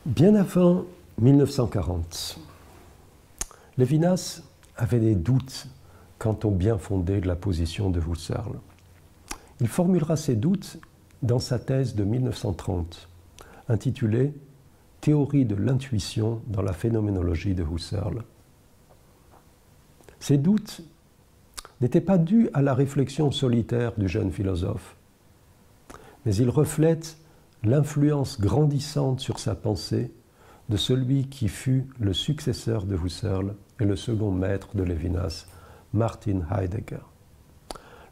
Bien avant 1940, Lévinas avait des doutes quant au bien fondé de la position de Husserl. Il formulera ses doutes dans sa thèse de 1930, intitulée « Théorie de l'intuition dans la phénoménologie de Husserl ». Ces doutes n'étaient pas dus à la réflexion solitaire du jeune philosophe, mais ils reflètent l'influence grandissante sur sa pensée de celui qui fut le successeur de Husserl et le second maître de Lévinas, Martin Heidegger.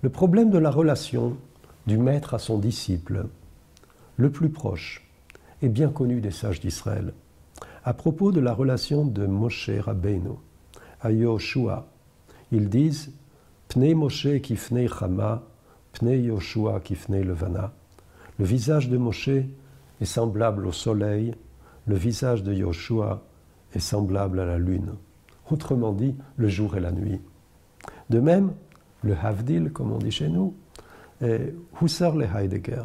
Le problème de la relation du maître à son disciple, le plus proche, est bien connu des sages d'Israël. À propos de la relation de Moshe Rabbeinu à Yoshua, ils disent « Pnei Moshe kifnei Chama, Pnei Yoshua kifnei Levana ». Le visage de Moshe est semblable au soleil, le visage de Yoshua est semblable à la lune. Autrement dit, le jour et la nuit. De même, le Havdil, comme on dit chez nous, est Husserl et Heidegger.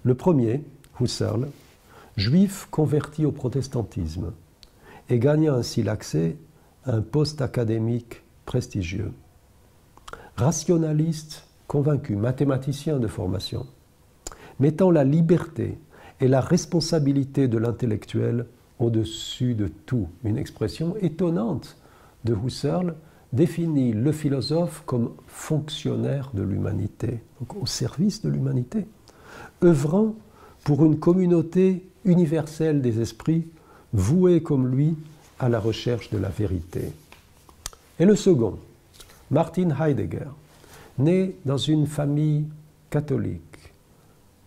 Le premier, Husserl, juif converti au protestantisme, et gagna ainsi l'accès à un poste académique prestigieux. Rationaliste convaincu, mathématicien de formation, mettant la liberté et la responsabilité de l'intellectuel au-dessus de tout. Une expression étonnante de Husserl définit le philosophe comme fonctionnaire de l'humanité, donc au service de l'humanité, œuvrant pour une communauté universelle des esprits, vouée comme lui à la recherche de la vérité. Et le second, Martin Heidegger, né dans une famille catholique,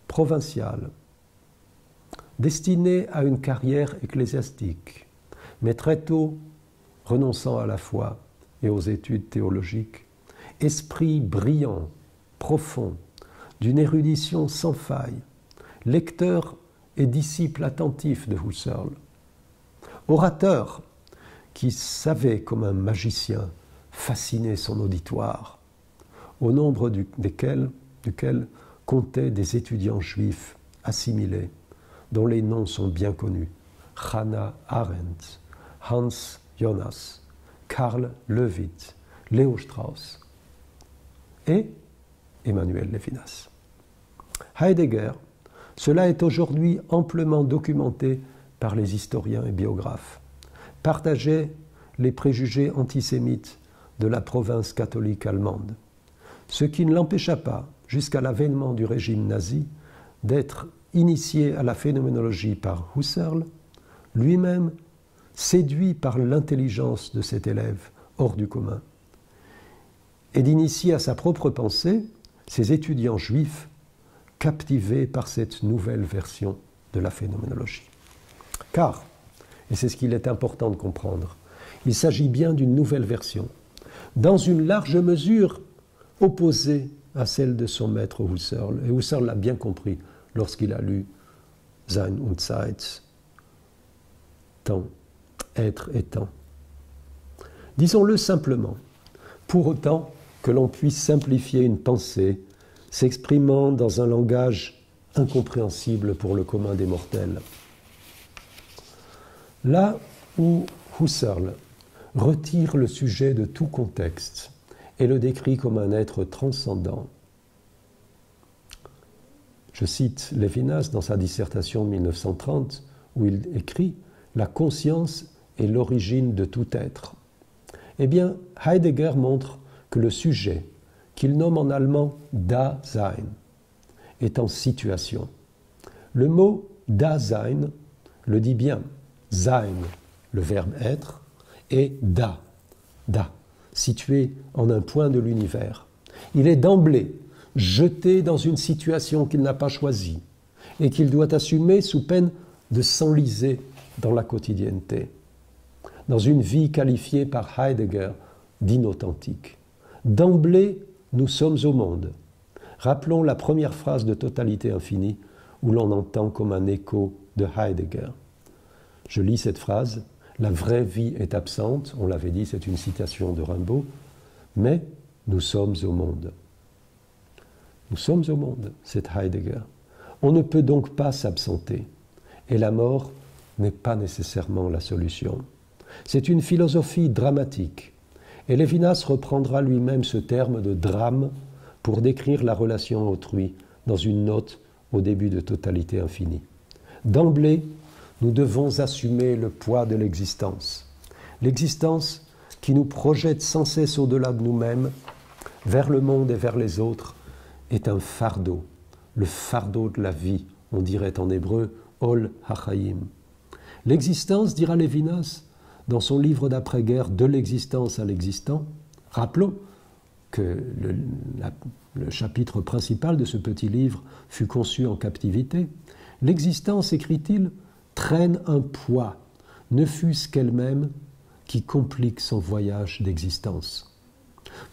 provinciale, destiné à une carrière ecclésiastique, mais très tôt renonçant à la foi et aux études théologiques, esprit brillant, profond, d'une érudition sans faille, lecteur et disciple attentif de Husserl, orateur qui savait comme un magicien fasciner son auditoire, au nombre duquel comptaient des étudiants juifs assimilés, dont les noms sont bien connus: Hannah Arendt, Hans Jonas, Karl Leuwitz, Leo Strauss et Emmanuel Lévinas. Heidegger, cela est aujourd'hui amplement documenté par les historiens et biographes, partageait les préjugés antisémites de la province catholique allemande, ce qui ne l'empêcha pas, jusqu'à l'avènement du régime nazi, d'être initié à la phénoménologie par Husserl, lui-même séduit par l'intelligence de cet élève hors du commun, et d'initier à sa propre pensée ses étudiants juifs captivés par cette nouvelle version de la phénoménologie. Car, et c'est ce qu'il est important de comprendre, il s'agit bien d'une nouvelle version, dans une large mesure opposée à celle de son maître Husserl. Et Husserl l'a bien compris lorsqu'il a lu Sein und Zeit, temps, être et temps. Disons-le simplement, pour autant que l'on puisse simplifier une pensée s'exprimant dans un langage incompréhensible pour le commun des mortels. Là où Husserl retire le sujet de tout contexte et le décrit comme un être transcendant. Je cite Lévinas dans sa dissertation de 1930, où il écrit « La conscience est l'origine de tout être ». Eh bien, Heidegger montre que le sujet, qu'il nomme en allemand « Dasein », est en situation. Le mot « Dasein » le dit bien. Sein, le verbe être, et da, situé en un point de l'univers. Il est d'emblée jeté dans une situation qu'il n'a pas choisie et qu'il doit assumer sous peine de s'enliser dans la quotidienneté, dans une vie qualifiée par Heidegger d'inauthentique. D'emblée, nous sommes au monde. Rappelons la première phrase de Totalité infinie où l'on entend comme un écho de Heidegger. Je lis cette phrase. La vraie vie est absente, on l'avait dit, c'est une citation de Rimbaud, mais nous sommes au monde. Nous sommes au monde, c'est Heidegger. On ne peut donc pas s'absenter, et la mort n'est pas nécessairement la solution. C'est une philosophie dramatique, et Lévinas reprendra lui-même ce terme de drame pour décrire la relation à autrui dans une note au début de Totalité infinie. D'emblée, nous devons assumer le poids de l'existence. L'existence qui nous projette sans cesse au-delà de nous-mêmes, vers le monde et vers les autres, est un fardeau, le fardeau de la vie, on dirait en hébreu « Ol HaChaim ». L'existence, dira Lévinas, dans son livre d'après-guerre « De l'existence à l'existant », rappelons que le chapitre principal de ce petit livre fut conçu en captivité. L'existence, écrit-il, traîne un poids, ne fût-ce qu'elle-même, qui complique son voyage d'existence.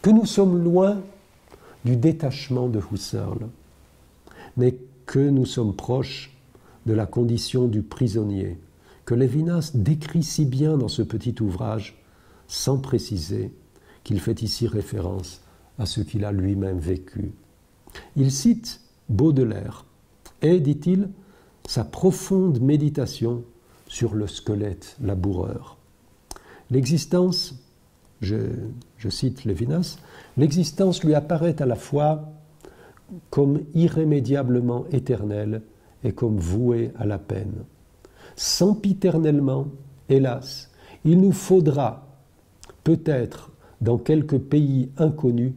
Que nous sommes loin du détachement de Husserl, mais que nous sommes proches de la condition du prisonnier, que Lévinas décrit si bien dans ce petit ouvrage, sans préciser qu'il fait ici référence à ce qu'il a lui-même vécu. Il cite Baudelaire et, dit-il, sa profonde méditation sur le squelette laboureur. L'existence, je cite Lévinas, l'existence lui apparaît à la fois comme irrémédiablement éternelle et comme vouée à la peine. Sempiternellement, hélas, il nous faudra, peut-être dans quelques pays inconnus,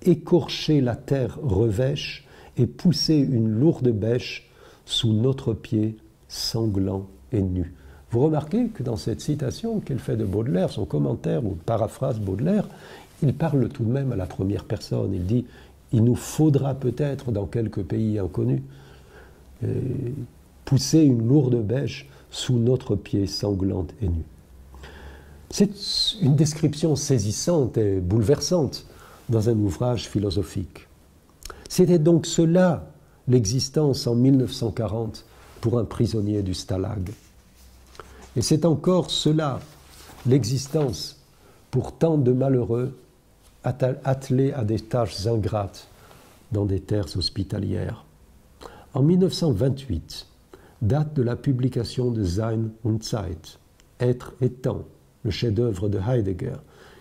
écorcher la terre revêche et pousser une lourde bêche sous notre pied sanglant et nu. Vous remarquez que dans cette citation qu'elle fait de Baudelaire, son commentaire ou paraphrase Baudelaire, il parle tout de même à la première personne. Il dit « il nous faudra peut-être dans quelques pays inconnus pousser une lourde bêche sous notre pied sanglante et nu ». C'est une description saisissante et bouleversante dans un ouvrage philosophique. C'était donc cela, l'existence en 1940 pour un prisonnier du Stalag. Et c'est encore cela, l'existence pour tant de malheureux attelés à des tâches ingrates dans des terres hospitalières. En 1928, date de la publication de Sein und Zeit, Être et temps, le chef-d'œuvre de Heidegger,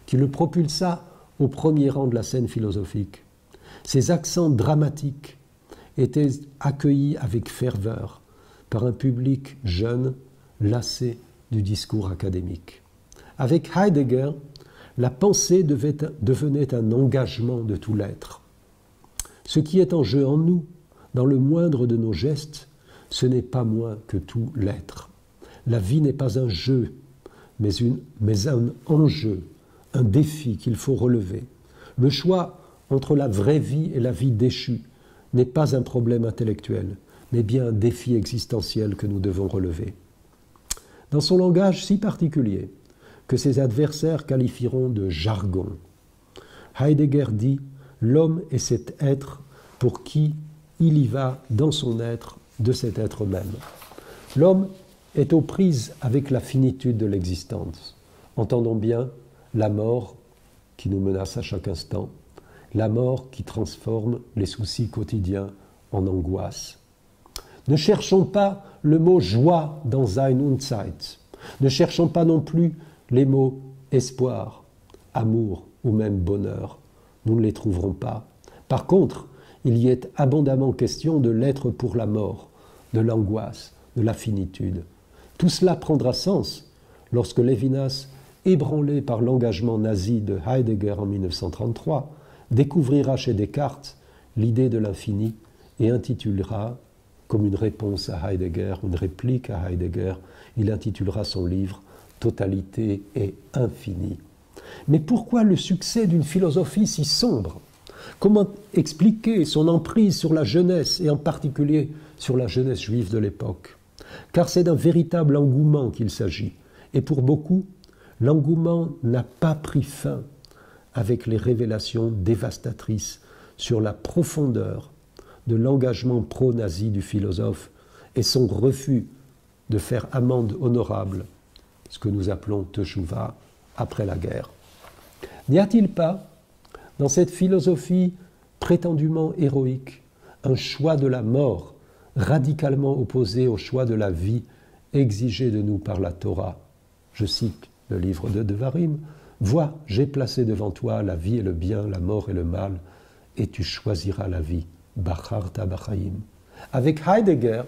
qui le propulsa au premier rang de la scène philosophique. Ces accents dramatiques étaient accueillis avec ferveur par un public jeune, lassé du discours académique. Avec Heidegger, la pensée devenait un engagement de tout l'être. Ce qui est en jeu en nous, dans le moindre de nos gestes, ce n'est pas moins que tout l'être. La vie n'est pas un jeu, mais un enjeu, un défi qu'il faut relever. Le choix entre la vraie vie et la vie déchue n'est pas un problème intellectuel, mais bien un défi existentiel que nous devons relever. Dans son langage si particulier, que ses adversaires qualifieront de jargon, Heidegger dit « L'homme est cet être pour qui il y va dans son être de cet être même. » L'homme est aux prises avec la finitude de l'existence. Entendons bien la mort qui nous menace à chaque instant, la mort qui transforme les soucis quotidiens en angoisse. Ne cherchons pas le mot joie dans Sein und Zeit. Ne cherchons pas non plus les mots espoir, amour ou même bonheur. Nous ne les trouverons pas. Par contre, il y est abondamment question de l'être pour la mort, de l'angoisse, de la finitude. Tout cela prendra sens lorsque Lévinas, ébranlé par l'engagement nazi de Heidegger en 1933, découvrira chez Descartes l'idée de l'infini et intitulera, comme une réponse à Heidegger, une réplique à Heidegger, il intitulera son livre « Totalité et infini ». Mais pourquoi le succès d'une philosophie si sombre ? Comment expliquer son emprise sur la jeunesse, et en particulier sur la jeunesse juive de l'époque ? Car c'est d'un véritable engouement qu'il s'agit. Et pour beaucoup, l'engouement n'a pas pris fin avec les révélations dévastatrices sur la profondeur de l'engagement pro-nazi du philosophe et son refus de faire amende honorable, ce que nous appelons teshuva, après la guerre. N'y a-t-il pas, dans cette philosophie prétendument héroïque, un choix de la mort radicalement opposé au choix de la vie exigé de nous par la Torah. Je cite le livre de Devarim. Vois, j'ai placé devant toi la vie et le bien, la mort et le mal, et tu choisiras la vie. Bacharta b'chaim. Avec Heidegger,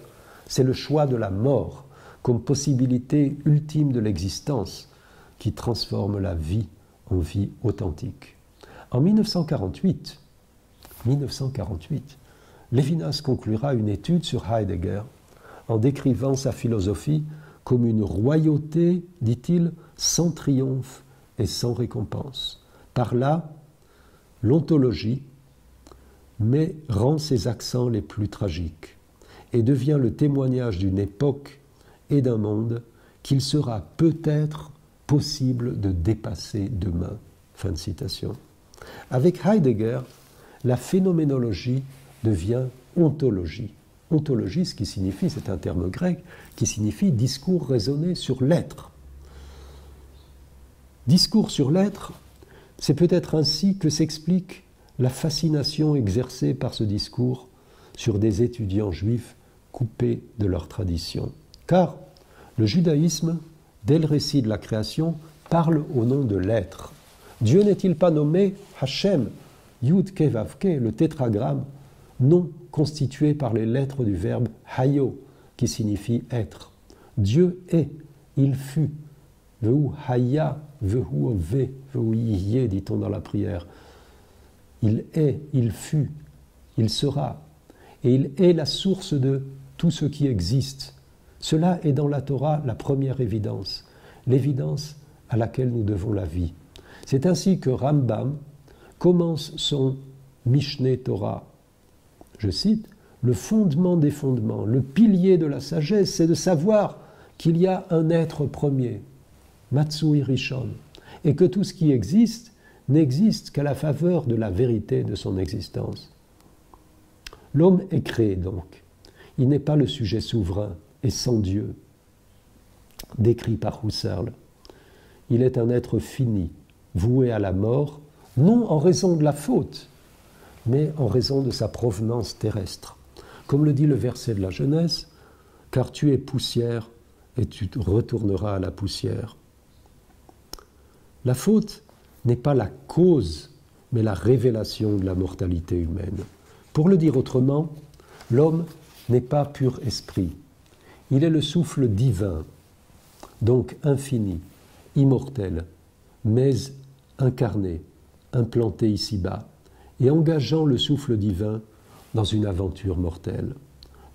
c'est le choix de la mort comme possibilité ultime de l'existence qui transforme la vie en vie authentique. En 1948, Lévinas conclura une étude sur Heidegger en décrivant sa philosophie comme une royauté, dit-il, sans triomphe et sans récompense. Par là, l'ontologie rend ses accents les plus tragiques et devient le témoignage d'une époque et d'un monde qu'il sera peut-être possible de dépasser demain. Fin de citation. Avec Heidegger, la phénoménologie devient ontologie. Ontologie, ce qui signifie, c'est un terme grec, qui signifie discours raisonné sur l'être. Discours sur l'être, c'est peut-être ainsi que s'explique la fascination exercée par ce discours sur des étudiants juifs coupés de leur tradition. Car le judaïsme, dès le récit de la création, parle au nom de l'être. Dieu n'est-il pas nommé Hachem, Yud Ke Vav Ke, le tétragramme, nom constitué par les lettres du verbe hayo, qui signifie être. Dieu est, il fut. Vehu haya, vehu ve, vehu yihye, dit-on dans la prière. Il est, il fut, il sera. Et il est la source de tout ce qui existe. Cela est dans la Torah la première évidence, l'évidence à laquelle nous devons la vie. C'est ainsi que Rambam commence son Mishneh Torah. Je cite, « Le fondement des fondements, le pilier de la sagesse, c'est de savoir qu'il y a un être premier, Matsui Rishon, et que tout ce qui existe n'existe qu'à la faveur de la vérité de son existence. L'homme est créé donc. Il n'est pas le sujet souverain et sans Dieu, décrit par Husserl. Il est un être fini, voué à la mort, non en raison de la faute, mais en raison de sa provenance terrestre. Comme le dit le verset de la Genèse, « Car tu es poussière et tu retourneras à la poussière. » La faute n'est pas la cause, mais la révélation de la mortalité humaine. Pour le dire autrement, l'homme n'est pas pur esprit. Il est le souffle divin, donc infini, immortel, mais incarné, implanté ici-bas, et engageant le souffle divin dans une aventure mortelle.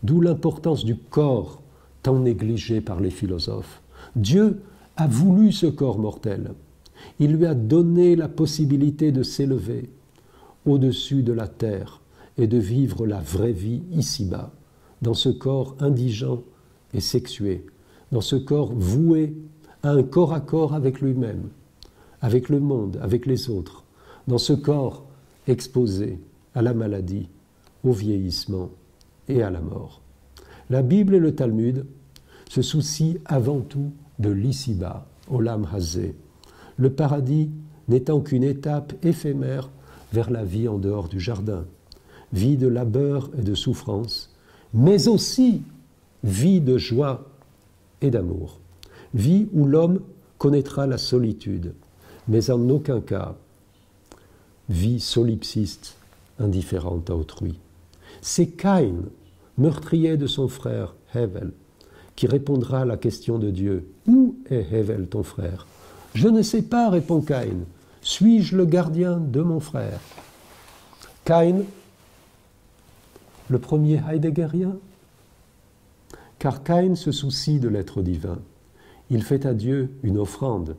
D'où l'importance du corps, tant négligé par les philosophes. Dieu a voulu ce corps mortel. Il lui a donné la possibilité de s'élever au-dessus de la terre et de vivre la vraie vie ici-bas, dans ce corps indigent et sexué, dans ce corps voué à un corps à corps avec lui-même, avec le monde, avec les autres, dans ce corps exposé à la maladie, au vieillissement et à la mort. La Bible et le Talmud se soucient avant tout de l'ici-bas, Olam Hazé, le paradis n'étant qu'une étape éphémère vers la vie en dehors du jardin, vie de labeur et de souffrance, mais aussi vie de joie et d'amour, vie où l'homme connaîtra la solitude, mais en aucun cas vie solipsiste, indifférente à autrui. C'est Caïn, meurtrier de son frère Hevel, qui répondra à la question de Dieu. « Où est Hevel, ton frère ?» « Je ne sais pas, répond Caïn. Suis-je le gardien de mon frère ?» Caïn, le premier heideggerien, car Caïn se soucie de l'être divin. Il fait à Dieu une offrande,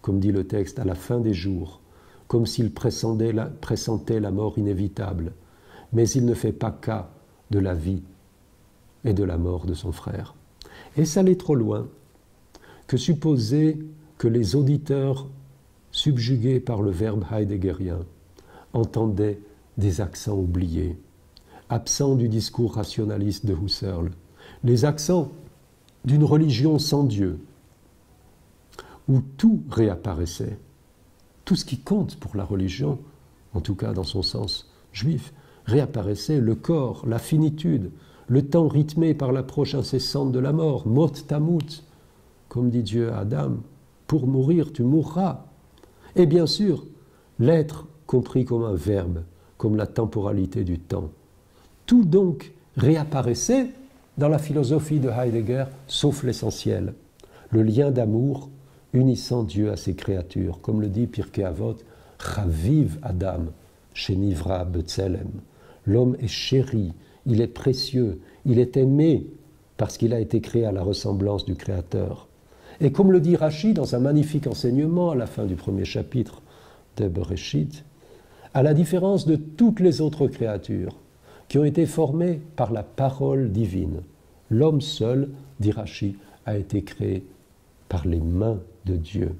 comme dit le texte, à la fin des jours, comme s'il pressentait la mort inévitable, mais il ne fait pas cas de la vie et de la mort de son frère. Est-ce aller trop loin que supposer que les auditeurs subjugués par le verbe heideggerien entendaient des accents oubliés, absents du discours rationaliste de Husserl, les accents d'une religion sans Dieu, où tout réapparaissait, tout ce qui compte pour la religion, en tout cas dans son sens juif, réapparaissait, le corps, la finitude, le temps rythmé par l'approche incessante de la mort, mot tamut, comme dit Dieu à Adam, pour mourir tu mourras. Et bien sûr, l'être compris comme un verbe, comme la temporalité du temps. Tout donc réapparaissait dans la philosophie de Heidegger, sauf l'essentiel, le lien d'amour unissant Dieu à ses créatures, comme le dit Pirkei Avot, Chaviv Adam, Shenivra B'Tselem. L'homme est chéri, il est précieux, il est aimé parce qu'il a été créé à la ressemblance du Créateur. Et comme le dit Rashi dans un magnifique enseignement à la fin du premier chapitre de Bereshit, à la différence de toutes les autres créatures qui ont été formées par la parole divine, l'homme seul, dit Rashi, a été créé par les mains de Dieu.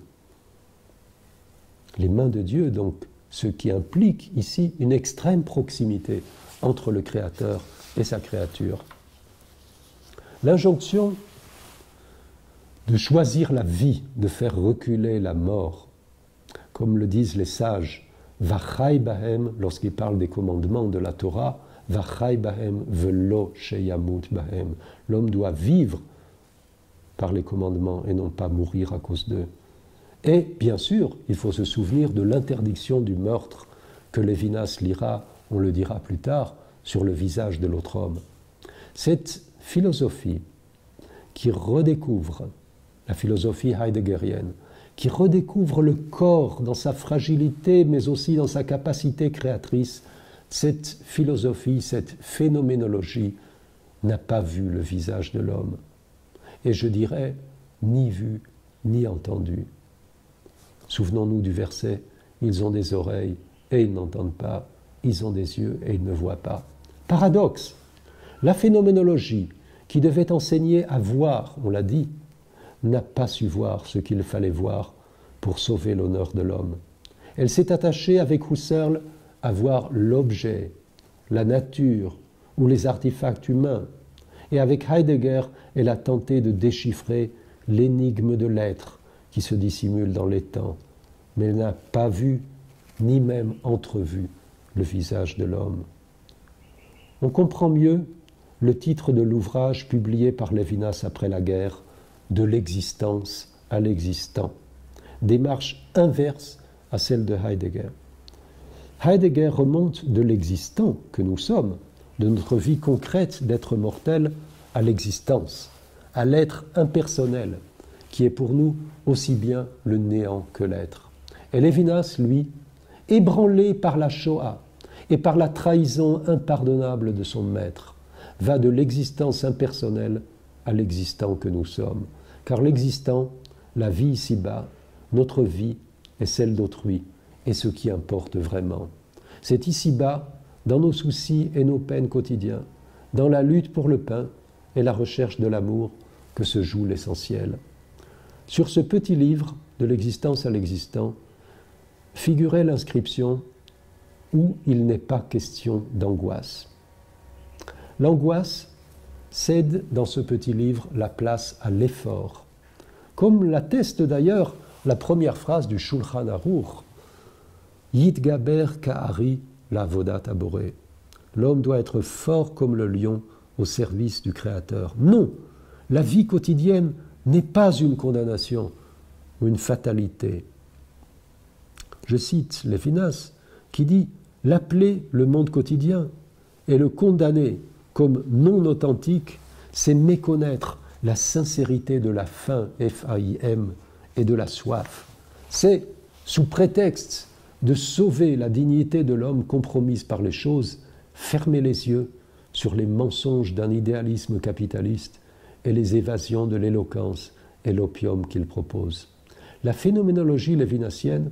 Les mains de Dieu, donc, ce qui implique ici une extrême proximité entre le Créateur et sa créature. L'injonction de choisir la vie, de faire reculer la mort, comme le disent les sages, Vachai bahem, lorsqu'ils parlent des commandements de la Torah, Vachai bahem velo sheyamut bahem. L'homme doit vivre par les commandements et non pas mourir à cause d'eux. Et bien sûr, il faut se souvenir de l'interdiction du meurtre que Lévinas lira, on le dira plus tard, sur le visage de l'autre homme. Cette philosophie qui redécouvre, la philosophie heideggerienne, qui redécouvre le corps dans sa fragilité, mais aussi dans sa capacité créatrice, cette philosophie, cette phénoménologie n'a pas vu le visage de l'homme. Et je dirais, ni vu, ni entendu. Souvenons-nous du verset, ils ont des oreilles et ils n'entendent pas, ils ont des yeux et ils ne voient pas. Paradoxe, la phénoménologie, qui devait enseigner à voir, on l'a dit, n'a pas su voir ce qu'il fallait voir pour sauver l'honneur de l'homme. Elle s'est attachée avec Husserl à voir l'objet, la nature ou les artefacts humains. Et avec Heidegger, elle a tenté de déchiffrer l'énigme de l'être qui se dissimule dans les temps. Mais elle n'a pas vu, ni même entrevu, le visage de l'homme. On comprend mieux le titre de l'ouvrage publié par Lévinas après la guerre, De l'existence à l'existant, démarche inverse à celle de Heidegger. Heidegger remonte de l'existant que nous sommes, de notre vie concrète d'être mortel, à l'existence, à l'être impersonnel, qui est pour nous aussi bien le néant que l'être. Et Lévinas, lui, ébranlé par la Shoah et par la trahison impardonnable de son maître, va de l'existence impersonnelle à l'existant que nous sommes. Car l'existant, la vie ici-bas, notre vie est celle d'autrui, et ce qui importe vraiment. C'est ici-bas, dans nos soucis et nos peines quotidiens, dans la lutte pour le pain et la recherche de l'amour, que se joue l'essentiel. Sur ce petit livre, de l'existence à l'existant, figurait l'inscription « Où il n'est pas question d'angoisse ». L'angoisse cède dans ce petit livre la place à l'effort, comme l'atteste d'ailleurs la première phrase du Shulchan Aruch, Yitgaber ka'ari la'avodat haboré. L'homme doit être fort comme le lion au service du Créateur. Non, la vie quotidienne n'est pas une condamnation ou une fatalité. Je cite Lévinas qui dit « L'appeler le monde quotidien et le condamner comme non authentique, c'est méconnaître la sincérité de la faim, F-A-I-M, et de la soif. C'est, sous prétexte de sauver la dignité de l'homme compromise par les choses, fermer les yeux sur les mensonges d'un idéalisme capitaliste et les évasions de l'éloquence et l'opium qu'il propose. La phénoménologie lévinassienne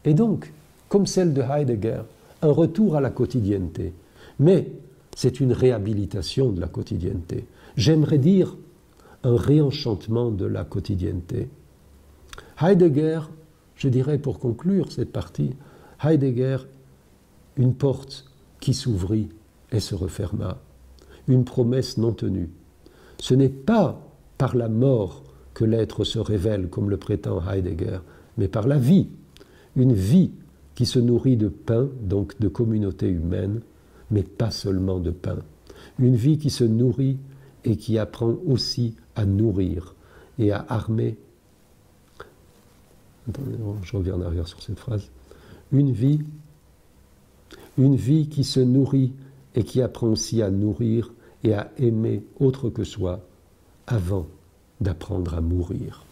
est donc, comme celle de Heidegger, un retour à la quotidienneté. Mais c'est une réhabilitation de la quotidienneté. J'aimerais dire un réenchantement de la quotidienneté. Heidegger, je dirais pour conclure cette partie, Heidegger, une porte qui s'ouvrit et se referma, une promesse non tenue. Ce n'est pas par la mort que l'être se révèle, comme le prétend Heidegger, mais par la vie, une vie qui se nourrit de pain, donc de communauté humaine, mais pas seulement de pain. Une vie qui se nourrit et qui apprend aussi à nourrir et à armer. Attendez, je reviens en arrière sur cette phrase. Une vie qui se nourrit et qui apprend aussi à nourrir et à aimer autre que soi avant d'apprendre à mourir.